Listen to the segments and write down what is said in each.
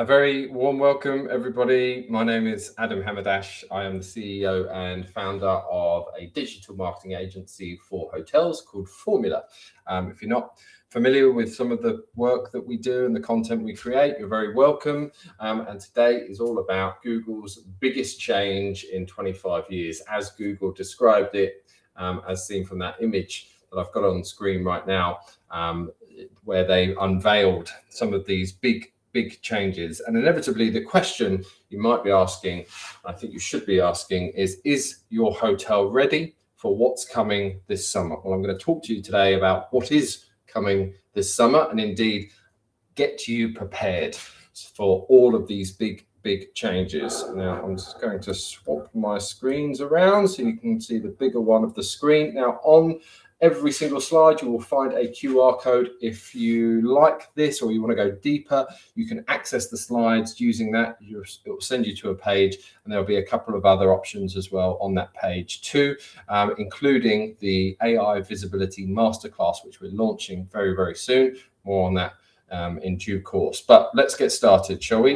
A very warm welcome, everybody. My name is Adam Hamadache. I am the CEO and founder of a digital marketing agency for hotels called Formula. If you're not familiar with some of the work that we do and the content we create, you're very welcome. And today is all about Google's biggest change in 25 years, as Google described it, as seen from that image that I've got on screen right now, where they unveiled some of these big changes. And inevitably the question you might be asking, I think you should be asking, is your hotel ready for what's coming this summer? Well, I'm going to talk to you today about what is coming this summer and indeed get you prepared for all of these big changes. Now I'm just going to swap my screens around so you can see the bigger one of the screen. Now on every single slide, you will find a QR code. If you like this or you want to go deeper, you can access the slides using that. It will send you to a page, and there'll be a couple of other options as well on that page too, including the AI Visibility Masterclass, which we're launching very, very soon. More on that in due course. But let's get started, shall we?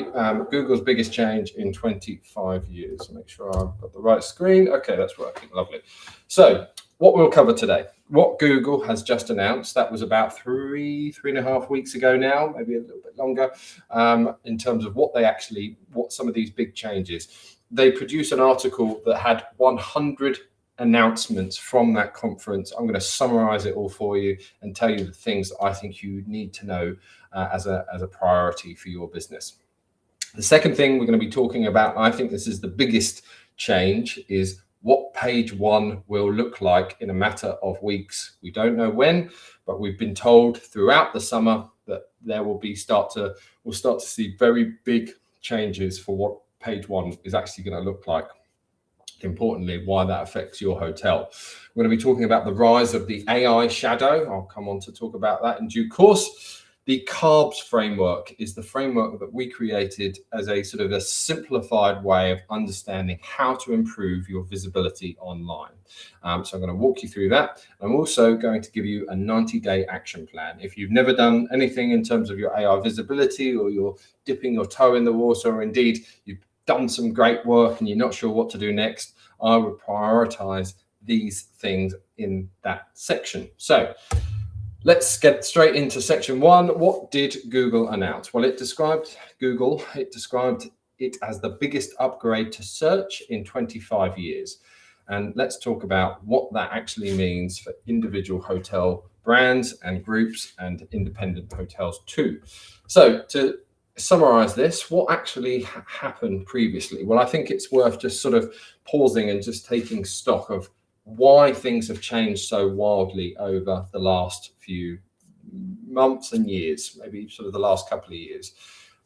Google's biggest change in 25 years. Make sure I've got the right screen. Okay, that's working. Lovely. So what we'll cover today, what Google has just announced, that was about three and a half weeks ago now, maybe a little bit longer, in terms of what some of these big changes. They produced an article that had 100 announcements from that conference. I'm going to summarize it all for you and tell you the things that I think you need to know as a priority for your business. The second thing we're going to be talking about, and I think this is the biggest change, is what page one will look like in a matter of weeks. We don't know when, but we've been told throughout the summer that there will start to see very big changes for what page one is actually going to look like. Importantly, why that affects your hotel. We're going to be talking about the rise of the AI shadow. I'll come on to talk about that in due course. The CARBS Framework is the framework that we created as a sort of a simplified way of understanding how to improve your visibility online. So I'm going to walk you through that. I'm also going to give you a 90-day action plan. If you've never done anything in terms of your AI visibility, or you're dipping your toe in the water, or indeed you've done some great work and you're not sure what to do next, I would prioritize these things in that section. So let's get straight into section one. What did Google announce? Well, it described it as the biggest upgrade to search in 25 years. And let's talk about what that actually means for individual hotel brands and groups and independent hotels too. So to summarize this, what actually happened previously? Well, I think it's worth just sort of pausing and just taking stock of why things have changed so wildly over the last few months and years, maybe sort of the last couple of years.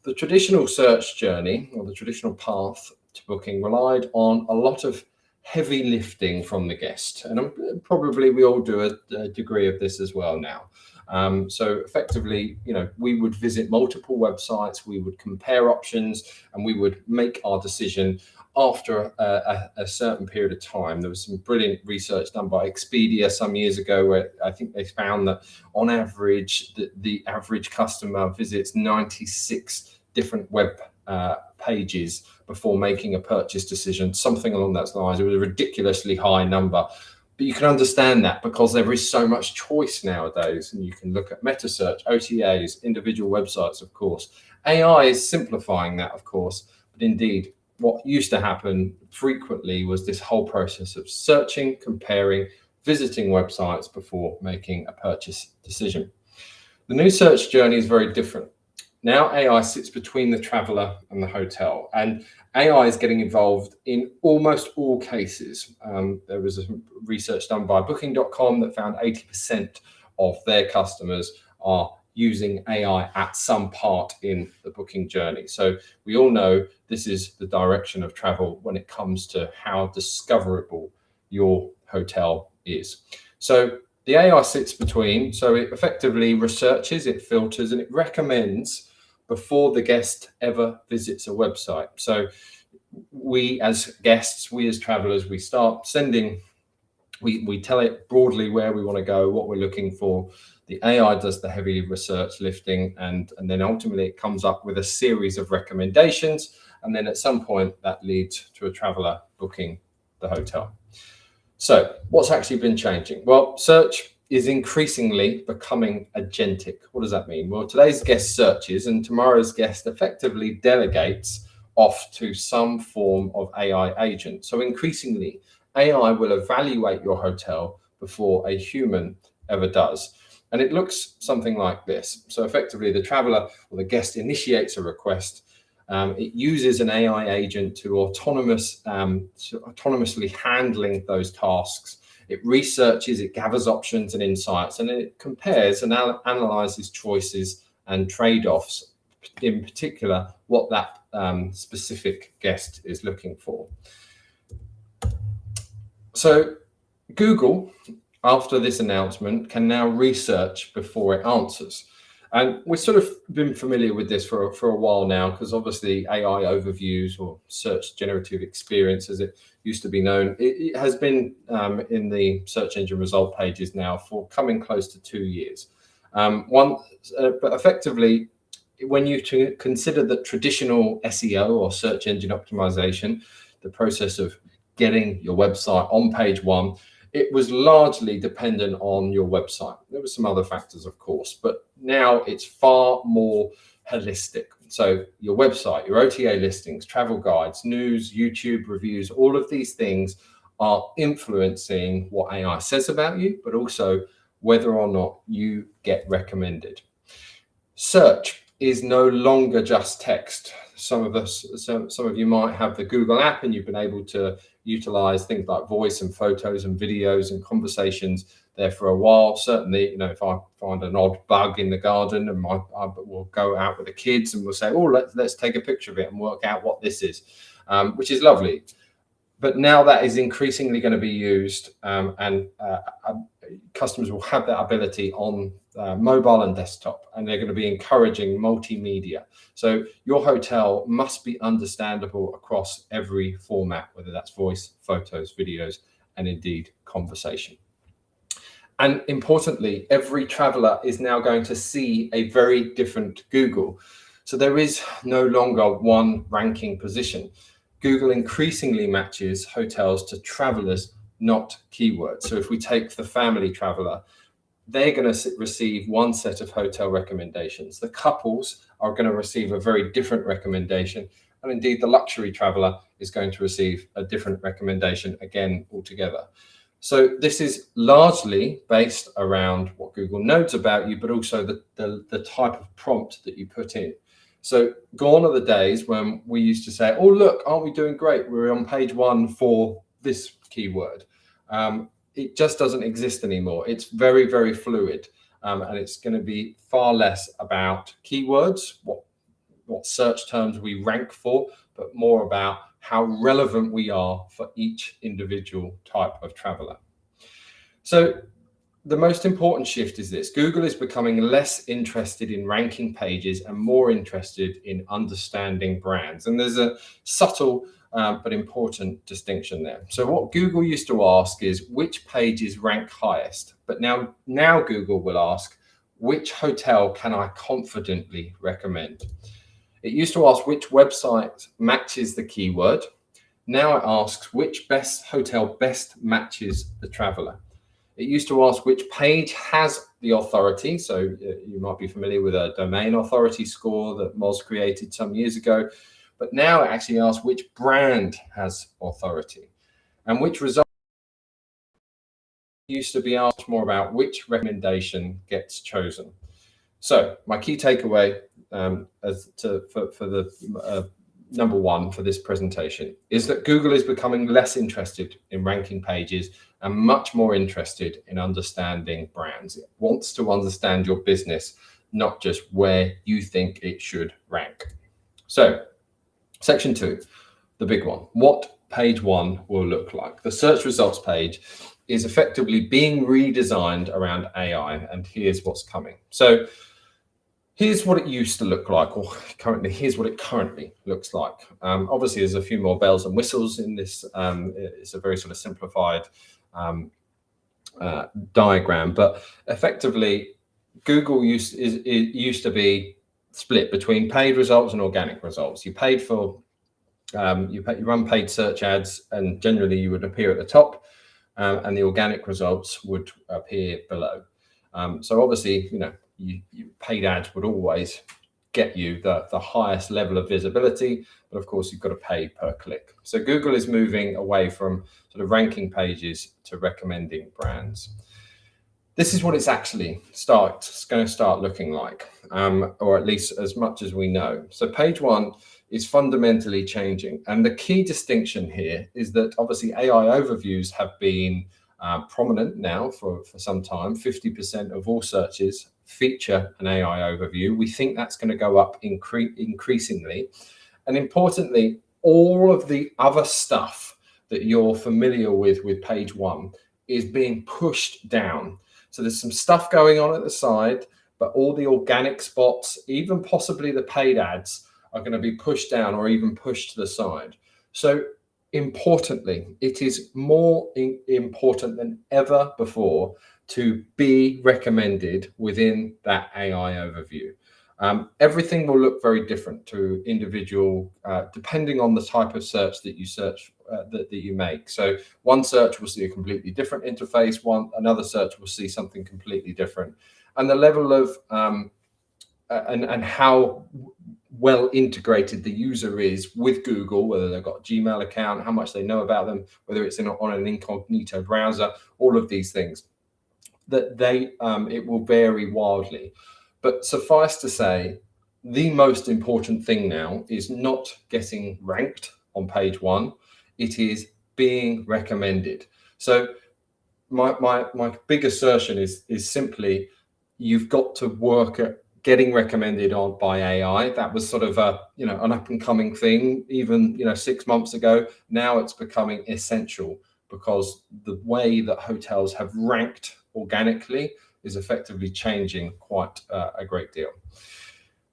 The traditional search journey, or the traditional path to booking, relied on a lot of heavy lifting from the guest, and probably we all do a degree of this as well now. So effectively, we would visit multiple websites, we would compare options, and we would make our decision after a certain period of time. There was some brilliant research done by Expedia some years ago where I think they found that on average, the average customer visits 96 different web pages before making a purchase decision, something along those lines. It was a ridiculously high number. But you can understand that because there is so much choice nowadays, and you can look at meta search, OTAs, individual websites, of course. AI is simplifying that, of course, but indeed, what used to happen frequently was this whole process of searching, comparing, visiting websites before making a purchase decision. The new search journey is very different. Now AI sits between the traveler and the hotel, and AI is getting involved in almost all cases. There was a research done by Booking.com that found 80% of their customers are using AI at some part in the booking journey. So we all know this is the direction of travel when it comes to how discoverable your hotel is. So the AI sits between, so it effectively researches, it filters, and it recommends before the guest ever visits a website. So we as guests, we as travelers, we start sending, we tell it broadly where we want to go, what we're looking for. The AI does the heavy research lifting, and then ultimately it comes up with a series of recommendations. And then at some point that leads to a traveler booking the hotel. So what's actually been changing? Well, search is increasingly becoming agentic. What does that mean? Well, today's guest searches and tomorrow's guest effectively delegates off to some form of AI agent. So increasingly, AI will evaluate your hotel before a human ever does. And it looks something like this. So effectively, the traveler or the guest initiates a request. It uses an AI agent to autonomously handling those tasks. It researches, it gathers options and insights, and it compares and analyzes choices and trade-offs, in particular, what that specific guest is looking for. So Google, after this announcement, can now research before it answers. And we've sort of been familiar with this for a while now, because obviously AI overviews, or search generative experience as it used to be known, it has been in the search engine result pages now for coming close to 2 years. But effectively, when you consider that traditional SEO or search engine optimization, the process of getting your website on page one, it was largely dependent on your website. There were some other factors, of course, but now it's far more holistic. So your website, your OTA listings, travel guides, news, YouTube reviews, all of these things are influencing what AI says about you, but also whether or not you get recommended. Search is no longer just text. Some of you might have the Google app, and you've been able to utilize things like voice and photos and videos and conversations there for a while. Certainly, if I find an odd bug in the garden, and I will go out with the kids and we'll say, oh, let's take a picture of it and work out what this is, which is lovely. But now that is increasingly going to be used, and customers will have that ability on mobile and desktop, and they're going to be encouraging multimedia. So your hotel must be understandable across every format, whether that's voice, photos, videos, and indeed conversation. And importantly, every traveler is now going to see a very different Google. So there is no longer one ranking position. Google increasingly matches hotels to travelers, not keywords. So if we take the family traveler, they're going to receive one set of hotel recommendations. The couples are going to receive a very different recommendation. And indeed, the luxury traveler is going to receive a different recommendation again altogether. So this is largely based around what Google knows about you, but also the type of prompt that you put in. So gone are the days when we used to say, oh, look, aren't we doing great? We're on page one for this keyword. It just doesn't exist anymore. It's very, very fluid. And it's going to be far less about keywords, what search terms we rank for, but more about how relevant we are for each individual type of traveler. So the most important shift is this: Google is becoming less interested in ranking pages and more interested in understanding brands. And there's a subtle but important distinction there. So what Google used to ask is which pages rank highest, but now Google will ask, which hotel can I confidently recommend? It used to ask which website matches the keyword. Now it asks which hotel best matches the traveler. It used to ask which page has the authority. So you might be familiar with a domain authority score that Moz created some years ago. But now it actually asks which brand has authority, and which result used to be asked more about which recommendation gets chosen. So my key takeaway for the number one for this presentation is that Google is becoming less interested in ranking pages and much more interested in understanding brands. It wants to understand your business, not just where you think it should rank. So section 2, the big one, what page 1 will look like. The search results page is effectively being redesigned around AI, and here's what's coming. So here's what it used to look like, or here's what it currently looks like. Obviously, there's a few more bells and whistles in this. It's a very sort of simplified diagram, but effectively, Google used to be split between paid results and organic results. You paid for you run paid search ads, and generally you would appear at the top, and the organic results would appear below. So obviously, you paid ads would always get you the highest level of visibility, but of course you've got to pay per click. So Google is moving away from sort of ranking pages to recommending brands. This is what it's actually going to start looking like, or at least as much as we know. So page one is fundamentally changing. And the key distinction here is that obviously AI overviews have been prominent now for some time. 50% of all searches feature an AI overview. We think that's going to go up increasingly. And importantly, all of the other stuff that you're familiar with page one is being pushed down. So there's some stuff going on at the side, but all the organic spots, even possibly the paid ads, are going to be pushed down or even pushed to the side. So importantly, it is more important than ever before to be recommended within that AI overview. Everything will look very different to individual, depending on the type of search that you search that you make. So one search will see a completely different interface. Another search will see something completely different, and the level of and how well integrated the user is with Google, whether they've got a Gmail account, how much they know about them, whether it's on an incognito browser, all of these things, that it will vary wildly. But suffice to say, the most important thing now is not getting ranked on page one. It is being recommended. So my big assertion is simply, you've got to work at getting recommended on by AI. That was sort of an up and coming thing even 6 months ago. Now it's becoming essential, because the way that hotels have ranked organically is effectively changing quite a great deal.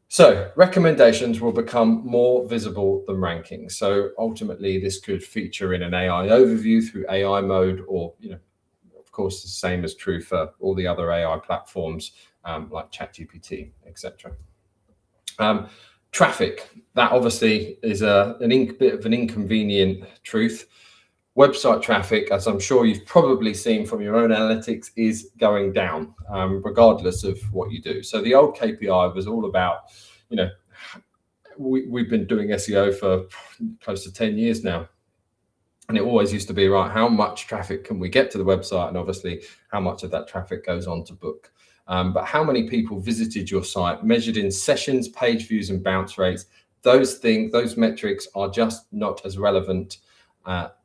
So recommendations will become more visible than rankings. So ultimately, this could feature in an AI overview through AI mode, or of course, the same is true for all the other AI platforms like ChatGPT, etc. Traffic, that obviously is a bit of an inconvenient truth. Website traffic, as I'm sure you've probably seen from your own analytics, is going down, regardless of what you do. So the old KPI was all about, we've been doing SEO for close to 10 years now. And it always used to be, right, how much traffic can we get to the website? And obviously, how much of that traffic goes on to book? But how many people visited your site, measured in sessions, page views, and bounce rates? Those metrics are just not as relevant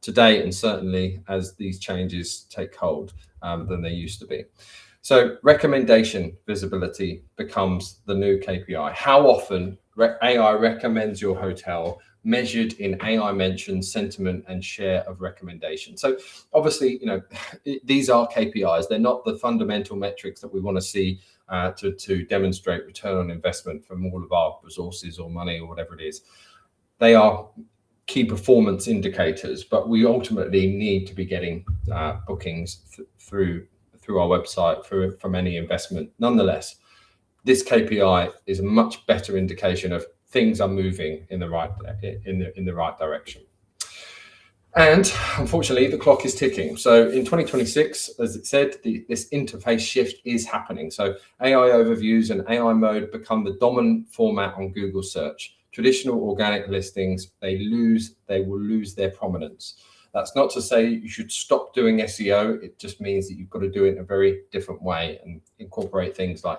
today, and certainly as these changes take hold, than they used to be. So recommendation visibility becomes the new KPI. How often AI recommends your hotel, measured in AI mentions, sentiment, and share of recommendation. So obviously, these are KPIs. They're not the fundamental metrics that we want to see to demonstrate return on investment from all of our resources or money or whatever it is. They are key performance indicators, but we ultimately need to be getting bookings through our website from any investment. Nonetheless, this KPI is a much better indication of things are moving in the right direction. And unfortunately, the clock is ticking. So in 2026, as it said, this interface shift is happening. So AI overviews and AI mode become the dominant format on Google search. Traditional organic listings, they will lose their prominence. That's not to say you should stop doing SEO. It just means that you've got to do it in a very different way and incorporate things like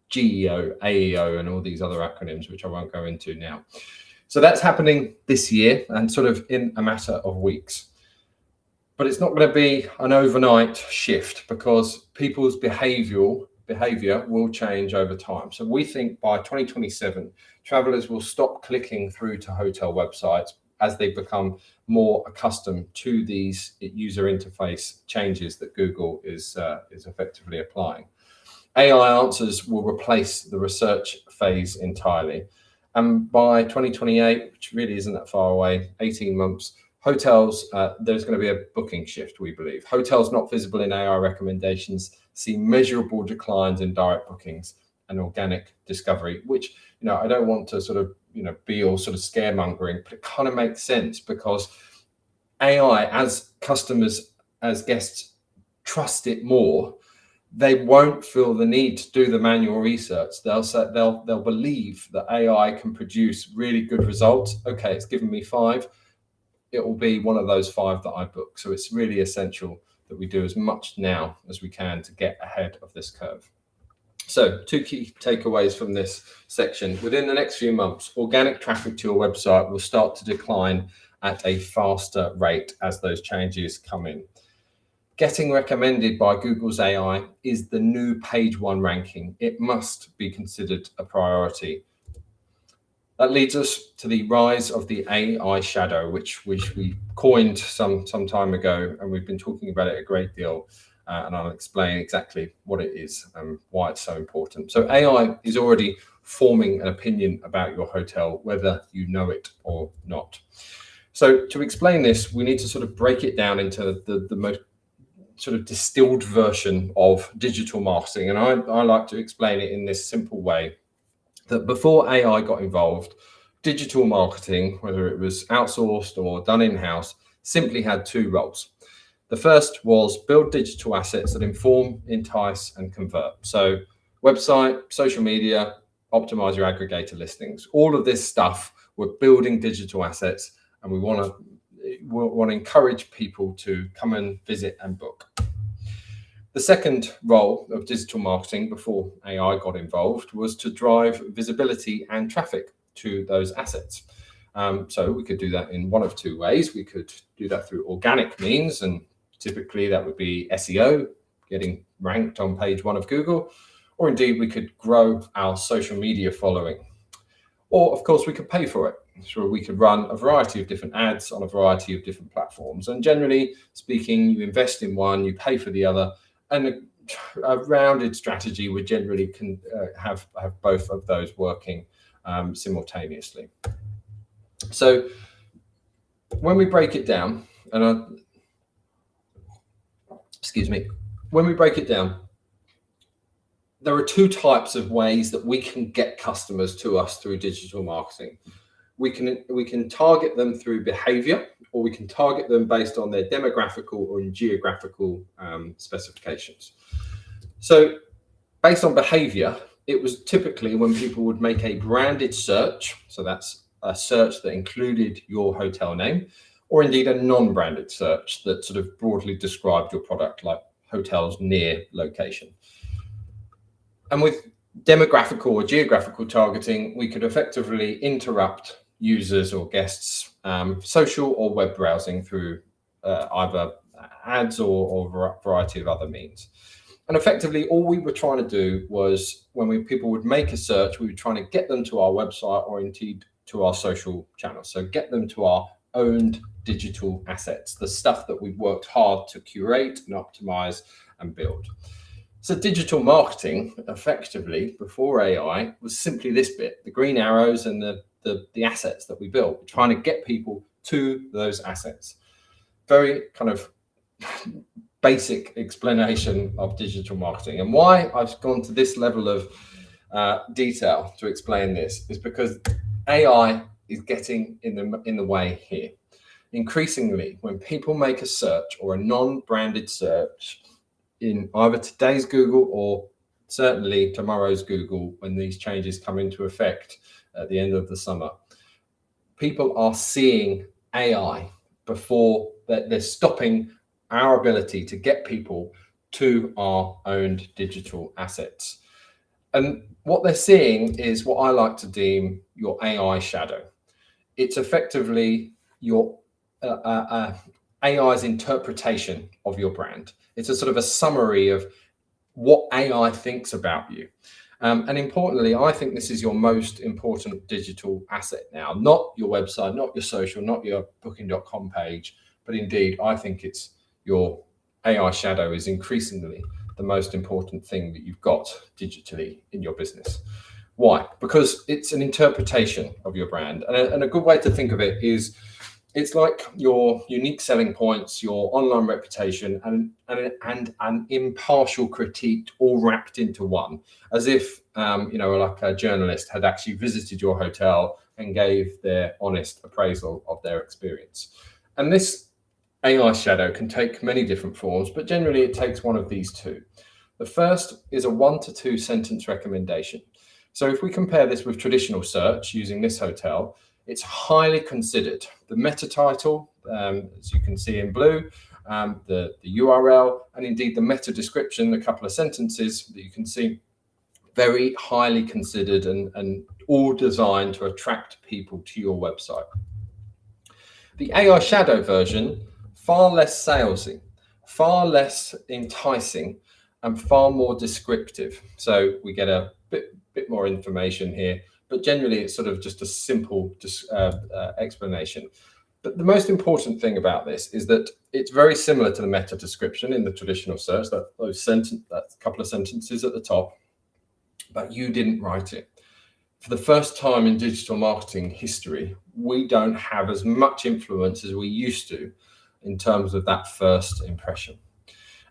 GEO, AEO, and all these other acronyms, which I won't go into now. So that's happening this year, and sort of in a matter of weeks. But it's not going to be an overnight shift, because people's behavior will change over time. So we think by 2027, travelers will stop clicking through to hotel websites as they become more accustomed to these user interface changes that Google is effectively applying. AI answers will replace the research phase entirely. And by 2028, which really isn't that far away, 18 months, hotels, there's going to be a booking shift, we believe. Hotels not visible in AI recommendations see measurable declines in direct bookings and organic discovery, which, I don't want to sort of, be all sort of scaremongering, but it kind of makes sense because AI, as customers, as guests trust it more, they won't feel the need to do the manual research. They'll believe that AI can produce really good results. Okay, it's given me 5. It will be one of those 5 that I book. So it's really essential that we do as much now as we can to get ahead of this curve. So 2 key takeaways from this section. Within the next few months, organic traffic to your website will start to decline at a faster rate as those changes come in. Getting recommended by Google's AI is the new page 1 ranking. It must be considered a priority. That leads us to the rise of the AI shadow, which we coined some time ago, and we've been talking about it a great deal. And I'll explain exactly what it is and why it's so important. So AI is already forming an opinion about your hotel, whether you know it or not. So to explain this, we need to sort of break it down into the most sort of distilled version of digital marketing. And I like to explain it in this simple way, that before AI got involved, digital marketing, whether it was outsourced or done in-house, simply had 2 roles. The first was build digital assets that inform, entice, and convert. So website, social media, optimize your aggregator listings. All of this stuff, we're building digital assets, and we want to encourage people to come and visit and book. The second role of digital marketing before AI got involved was to drive visibility and traffic to those assets. So we could do that in one of 2 ways. We could do that through organic means, and typically that would be SEO, getting ranked on page 1 of Google, or indeed we could grow our social media following. Or of course we could pay for it. So we could run a variety of different ads on a variety of different platforms. And generally speaking, you invest in one, you pay for the other, and a rounded strategy would generally have both of those working simultaneously. So when we break it down, when we break it down, there are 2 types of ways that we can get customers to us through digital marketing. We can target them through behavior, or we can target them based on their demographical or geographical specifications. So based on behavior, it was typically when people would make a branded search, so that's a search that included your hotel name, or indeed a non-branded search that sort of broadly described your product, like hotels near location. And with demographical or geographical targeting, we could effectively interrupt users or guests' social or web browsing through either ads or a variety of other means. And effectively, all we were trying to do was, when people would make a search, we were trying to get them to our website or indeed to our social channels. So get them to our owned digital assets, the stuff that we've worked hard to curate and optimize and build. So digital marketing, effectively, before AI, was simply this bit, the green arrows and the assets that we built. We're trying to get people to those assets. Very kind of basic explanation of digital marketing. And why I've gone to this level of detail to explain this is because AI is getting in the way here. Increasingly, when people make a search or a non-branded search in either today's Google or certainly tomorrow's Google, when these changes come into effect at the end of the summer, people are seeing AI before they're stopping our ability to get people to our owned digital assets. And what they're seeing is what I like to deem your AI shadow. It's effectively your AI's interpretation of your brand. It's a sort of a summary of what AI thinks about you. And importantly, I think this is your most important digital asset now, not your website, not your social, not your booking.com page, but indeed, I think it's your AI shadow is increasingly the most important thing that you've got digitally in your business. Why? Because it's an interpretation of your brand. And a good way to think of it is It's like your unique selling points, your online reputation, and an impartial critique all wrapped into one, as if like a journalist had actually visited your hotel and gave their honest appraisal of their experience. And this AI shadow can take many different forms, but generally it takes one of these two. The first is a 1 to 2 sentence recommendation. So if we compare this with traditional search using this hotel, it's highly considered. The meta title, as you can see in blue, the URL, and indeed the meta description, a couple of sentences that you can see, very highly considered and all designed to attract people to your website. The AI shadow version, far less salesy, far less enticing, and far more descriptive. So we get a bit more information here, but generally it's sort of just a simple explanation. But the most important thing about this is that it's very similar to the meta description in the traditional search, that couple of sentences at the top, but you didn't write it. For the first time in digital marketing history, we don't have as much influence as we used to in terms of that first impression.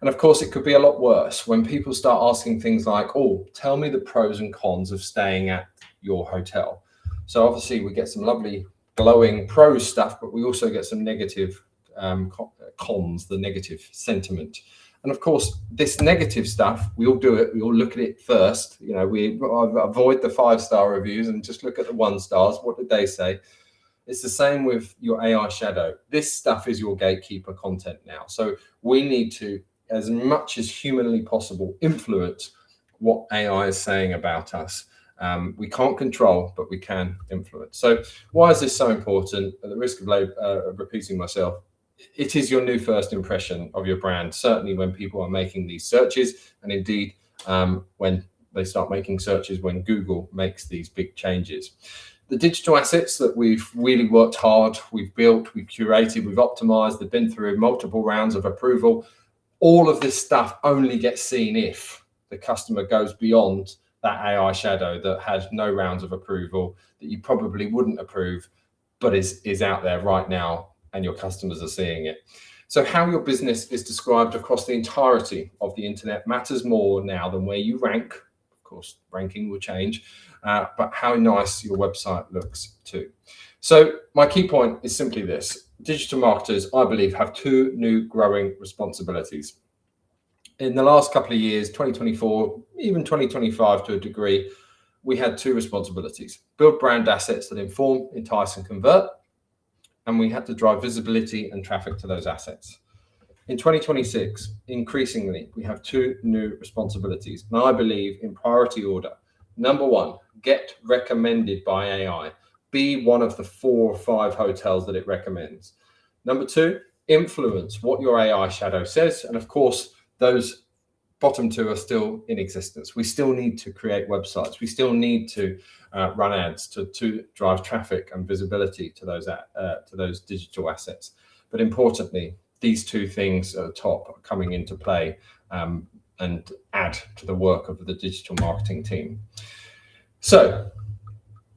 And of course, it could be a lot worse when people start asking things like, oh, tell me the pros and cons of staying at your hotel. So obviously we get some lovely glowing pros stuff, but we also get some negative cons, the negative sentiment. And of course, this negative stuff, we all do it. We all look at it first. We avoid the 5-star reviews and just look at the 1 stars. What did they say? It's the same with your AI shadow. This stuff is your gatekeeper content now. So we need to, as much as humanly possible, influence what AI is saying about us. We can't control, but we can influence. So why is this so important? At the risk of repeating myself, it is your new first impression of your brand, certainly when people are making these searches, and indeed when they start making searches when Google makes these big changes. The digital assets that we've really worked hard, we've built, we've curated, we've optimized, they've been through multiple rounds of approval. All of this stuff only gets seen if the customer goes beyond that AI shadow that had no rounds of approval, that you probably wouldn't approve, but is out there right now and your customers are seeing it. So how your business is described across the entirety of the internet matters more now than where you rank. Of course, ranking will change, but how nice your website looks too. So my key point is simply this. Digital marketers, I believe, have 2 new growing responsibilities. In the last couple of years, 2024, even 2025 to a degree, we had 2 responsibilities. Build brand assets that inform, entice, and convert. And we had to drive visibility and traffic to those assets. In 2026, increasingly, we have 2 new responsibilities, and I believe in priority order. Number 1, get recommended by AI. Be one of the 4 or 5 hotels that it recommends. Number 2, influence what your AI shadow says. And of course, those bottom 2 are still in existence. We still need to create websites. We still need to run ads to drive traffic and visibility to those digital assets. But importantly, these 2 things at the top are coming into play and add to the work of the digital marketing team. So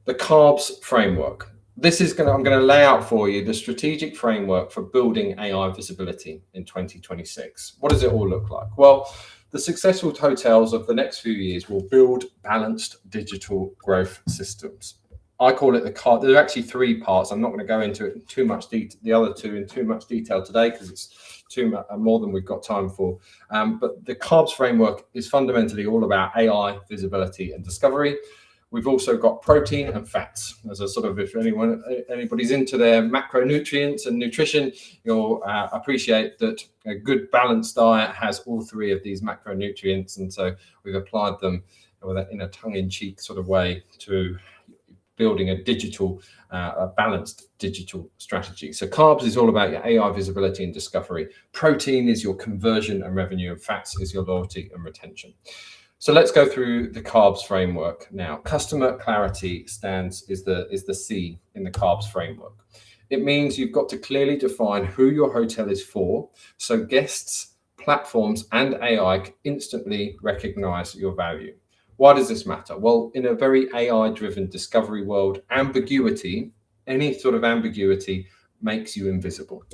the CARBS framework. I'm going to lay out for you the strategic framework for building AI visibility in 2026. What does it all look like? Well, the successful hotels of the next few years will build balanced digital growth systems. I call it the CARBS. There are actually 3 parts. I'm not going to go into it in too much detail, the other 2 in too much detail today, because it's too much more than we've got time for. But the CARBS framework is fundamentally all about AI, visibility, and discovery. We've also got protein and fats as a sort of, if anybody's into their macronutrients and nutrition, you'll appreciate that a good balanced diet has all 3 of these macronutrients. And so we've applied them in a tongue-in-cheek sort of way to building a balanced digital strategy. So CARBS is all about your AI visibility and discovery. Protein is your conversion and revenue, and fats is your loyalty and retention. So let's go through the CARBS framework now. Customer clarity is the C in the CARBS framework. It means you've got to clearly define who your hotel is for, so guests, platforms, and AI can instantly recognize your value. Why does this matter? Well, in a very AI-driven discovery world, ambiguity, any sort of ambiguity, makes you invisible.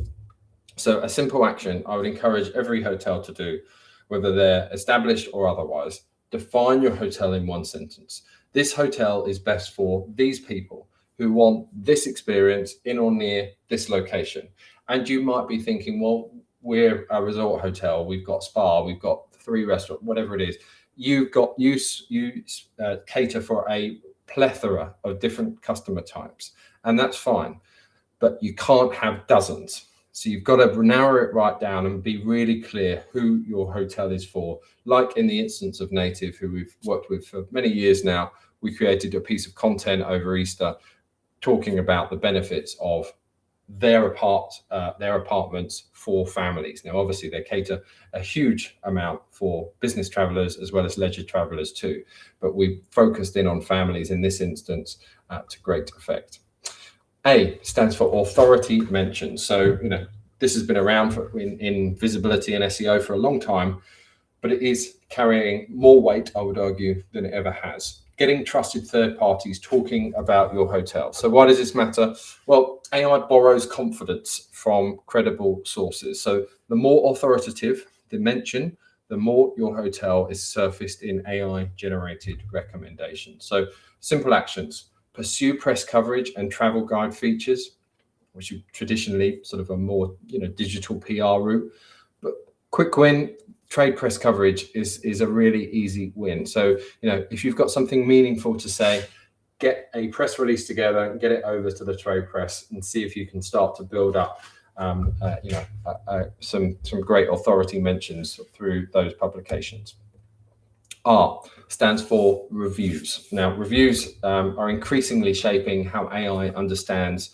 So a simple action I would encourage every hotel to do, whether they're established or otherwise: define your hotel in one sentence. This hotel is best for these people who want this experience in or near this location. And you might be thinking, well, we're a resort hotel, we've got spa, we've got 3 restaurants, whatever it is. You cater for a plethora of different customer types, and that's fine, but you can't have dozens. So you've got to narrow it right down and be really clear who your hotel is for. Like in the instance of Native, who we've worked with for many years now, we created a piece of content over Easter talking about the benefits of their apartments for families. Now, obviously, they cater a huge amount for business travelers as well as leisure travelers too, but we focused in on families in this instance to great effect. A stands for authority mention. So, this has been around in visibility and SEO for a long time, but it is carrying more weight, I would argue, than it ever has. Getting trusted third parties talking about your hotel. So why does this matter? Well, AI borrows confidence from credible sources. So the more authoritative the mention, the more your hotel is surfaced in AI-generated recommendations. So simple actions: pursue press coverage and travel guide features, which is traditionally sort of a more digital PR route. But quick win, trade press coverage is a really easy win. So if you've got something meaningful to say, get a press release together and get it over to the trade press and see if you can start to build up some great authority mentions through those publications. R stands for reviews. Now, reviews are increasingly shaping how AI understands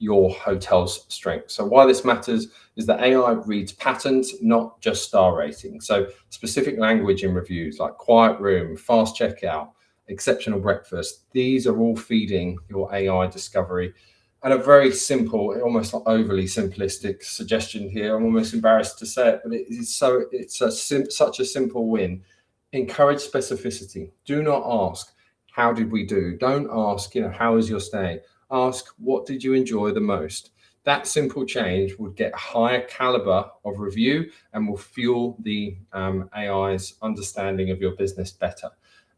your hotel's strengths. So why this matters is that AI reads patterns, not just star ratings. So specific language in reviews like quiet room, fast checkout, exceptional breakfast, these are all feeding your AI discovery. And a very simple, almost overly simplistic suggestion here, I'm almost embarrassed to say it, but it's such a simple win. Encourage specificity. Do not ask, how did we do? Don't ask, how was your stay? Ask, what did you enjoy the most? That simple change would get higher caliber of review and will fuel the AI's understanding of your business better.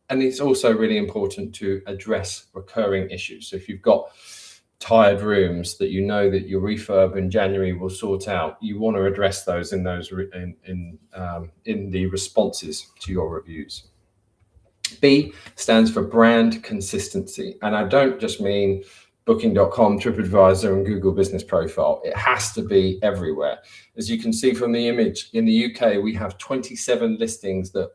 And it's also really important to address recurring issues. So if you've got tired rooms that that your refurb in January will sort out, you want to address those in the responses to your reviews. B stands for brand consistency, and I don't just mean Booking.com, TripAdvisor, and Google Business Profile. It has to be everywhere. As you can see from the image, in the UK, we have 27 listings that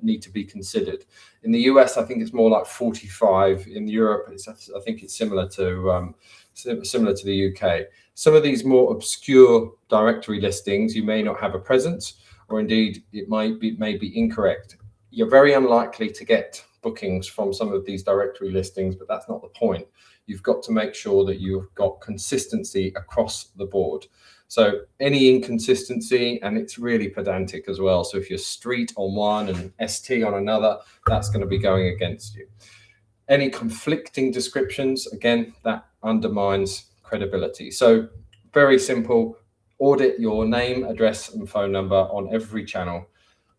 need to be considered. In the US, I think it's more like 45. In Europe, I think it's similar to the UK. Some of these more obscure directory listings, you may not have a presence, or indeed it may be incorrect. You're very unlikely to get bookings from some of these directory listings, but that's not the point. You've got to make sure that you've got consistency across the board. So any inconsistency, and it's really pedantic as well. So if you're street on one and ST on another, that's going to be going against you. Any conflicting descriptions, again, that undermines credibility. So very simple: audit your name, address, and phone number on every channel.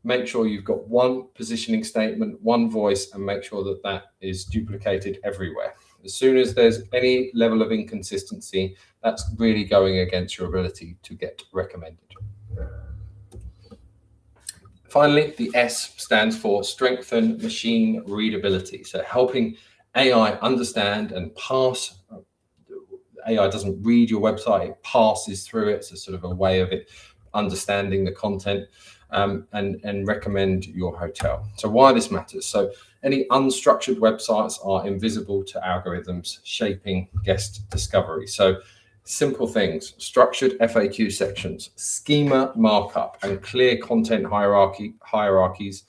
Make sure you've got one positioning statement, one voice, and make sure that that is duplicated everywhere. As soon as there's any level of inconsistency, that's really going against your ability to get recommended. Finally, the S stands for strengthen machine readability. So helping AI understand and pass. AI doesn't read your website, it passes through it. So sort of a way of it understanding the content. And recommend your hotel. So why this matters? So any unstructured websites are invisible to algorithms, shaping guest discovery. So simple things: structured FAQ sections, schema markup, and clear content hierarchies,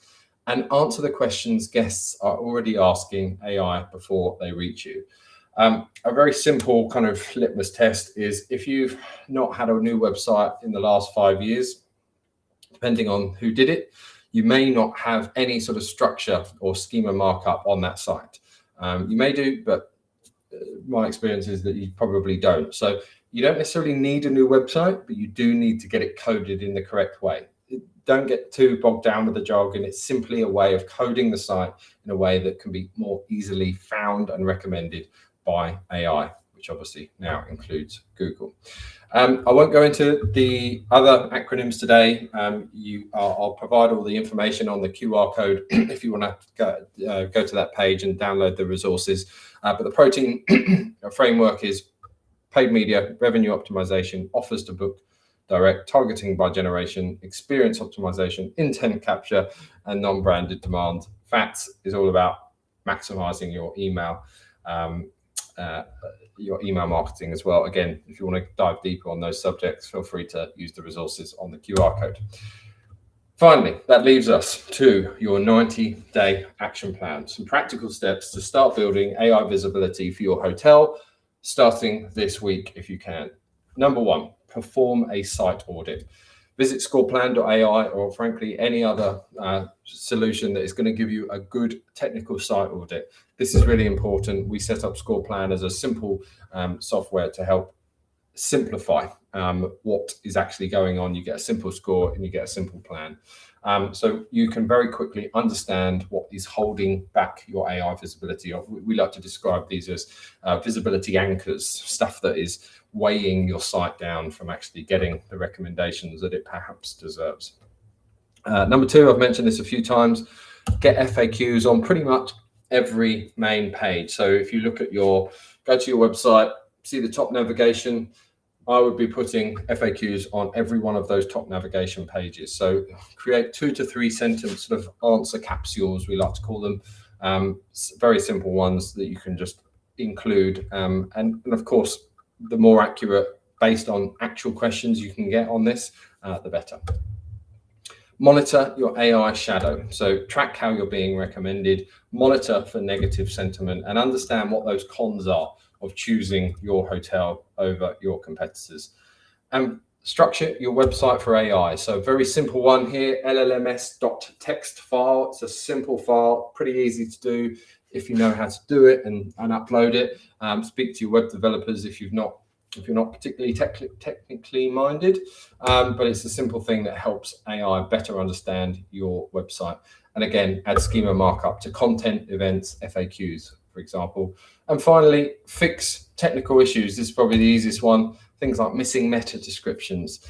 and answer the questions guests are already asking AI before they reach you. A very simple kind of litmus test is if you've not had a new website in the last 5 years, depending on who did it, you may not have any sort of structure or schema markup on that site. You may do, but my experience is that you probably don't. So you don't necessarily need a new website, but you do need to get it coded in the correct way. Don't get too bogged down with the jargon. It's simply a way of coding the site in a way that can be more easily found and recommended by AI, which obviously now includes Google. I won't go into the other acronyms today. I'll provide all the information on the QR code if you want to go to that page and download the resources. But the protein framework is paid media, revenue optimization, offers to book direct, targeting by generation, experience optimization, intent capture, and non-branded demand. FATS is all about maximizing your email marketing as well. Again, if you want to dive deeper on those subjects, feel free to use the resources on the QR code. Finally, that leaves us to your 90-day action plan, some practical steps to start building AI visibility for your hotel, starting this week if you can. Number one, perform a site audit. Visit scoreplan.ai or frankly any other solution that is going to give you a good technical site audit. This is really important. We set up ScorePlan as a simple software to help simplify what is actually going on. You get a simple score and you get a simple plan. So you can very quickly understand what is holding back your AI visibility. We like to describe these as visibility anchors, stuff that is weighing your site down from actually getting the recommendations that it perhaps deserves. Number two, I've mentioned this a few times, get FAQs on pretty much every main page. So if you look at go to your website, see the top navigation, I would be putting FAQs on every one of those top navigation pages. So create 2 to 3 sentence sort of answer capsules, we like to call them, very simple ones that you can just include. And of course, the more accurate based on actual questions you can get on this, the better. Monitor your AI shadow. So track how you're being recommended, monitor for negative sentiment, and understand what those cons are of choosing your hotel over your competitors. And structure your website for AI. So very simple one here, llms.txt file. It's a simple file, pretty easy to do if you know how to do it and upload it. Speak to your web developers if you're not particularly technically minded, but it's a simple thing that helps AI better understand your website. And again, add schema markup to content, events, FAQs, for example. And finally, fix technical issues. This is probably the easiest one. Things like missing meta descriptions,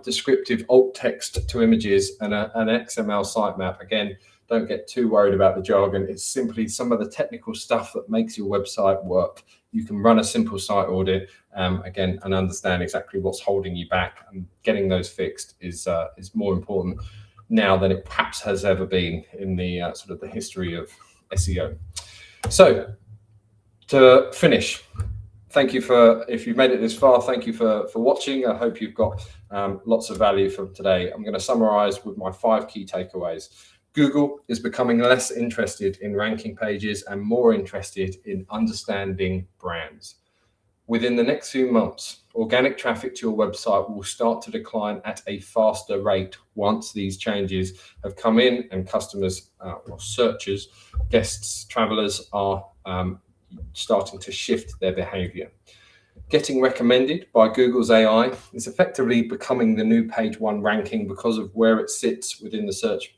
descriptive alt text to images, and an XML sitemap. Again, don't get too worried about the jargon. It's simply some of the technical stuff that makes your website work. You can run a simple site audit, again, and understand exactly what's holding you back. And getting those fixed is more important now than it perhaps has ever been in the sort of the history of SEO. So to finish, thank you if you've made it this far, thank you for watching. I hope you've got lots of value from today. I'm going to summarize with my 5 key takeaways. Google is becoming less interested in ranking pages and more interested in understanding brands. Within the next few months, organic traffic to your website will start to decline at a faster rate once these changes have come in and customers or searchers, guests, travelers are starting to shift their behavior. Getting recommended by Google's AI is effectively becoming the new page 1 ranking because of where it sits within the search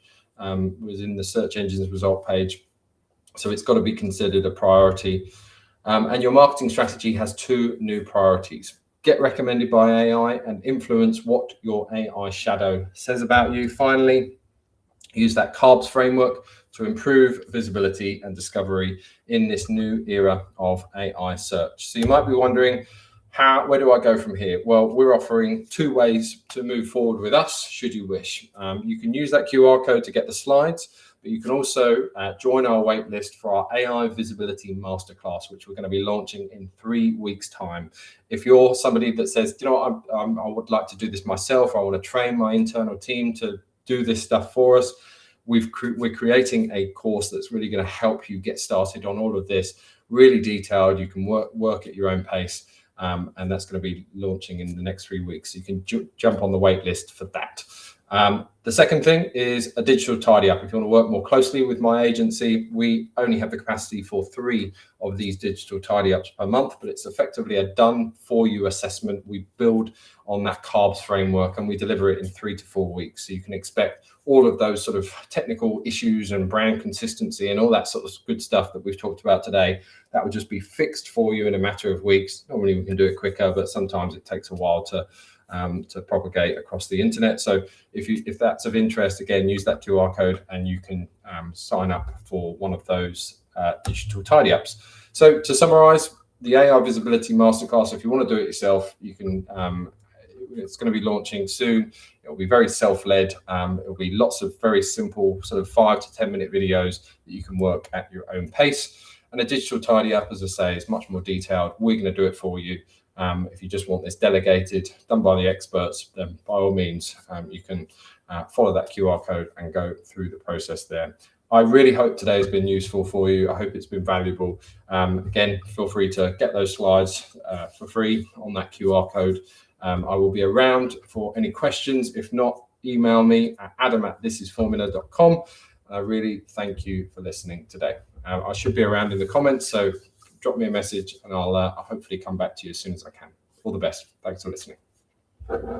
engine's result page. So it's got to be considered a priority. And your marketing strategy has 2 new priorities. Get recommended by AI and influence what your AI shadow says about you. Finally, use that CARBS framework to improve visibility and discovery in this new era of AI search. So you might be wondering, where do I go from here? Well, we're offering 2 ways to move forward with us, should you wish. You can use that QR code to get the slides, but you can also join our waitlist for our AI Visibility Masterclass, which we're going to be launching in 3 weeks' time. If you're somebody that says, you know what, I would like to do this myself, I want to train my internal team to do this stuff for us, we're creating a course that's really going to help you get started on all of this, really detailed. You can work at your own pace. And that's going to be launching in the next 3 weeks. You can jump on the wait list for that. The second thing is a digital tidy up. If you want to work more closely with my agency, we only have the capacity for 3 of these digital tidy ups per month, but it's effectively a done for you assessment. We build on that CARBS framework and we deliver it in 3 to 4 weeks. So you can expect all of those sort of technical issues and brand consistency and all that sort of good stuff that we've talked about today. That would just be fixed for you in a matter of weeks. Normally we can do it quicker, but sometimes it takes a while to propagate across the internet. So if that's of interest, again, use that QR code and you can sign up for one of those digital tidy ups. So to summarize, the AI Visibility Masterclass, if you want to do it yourself, you can. It's going to be launching soon. It'll be very self-led. It'll be lots of very simple sort of 5 to 10 minute videos that you can work at your own pace. And a digital tidy up, as I say, is much more detailed. We're going to do it for you. If you just want this delegated, done by the experts, then by all means, you can follow that QR code and go through the process there. I really hope today has been useful for you. I hope it's been valuable. Again, feel free to get those slides for free on that QR code. I will be around for any questions. If not, email me at adam@thisisformula.com. I really thank you for listening today. I should be around in the comments, so drop me a message and I'll hopefully come back to you as soon as I can. All the best. Thanks for listening.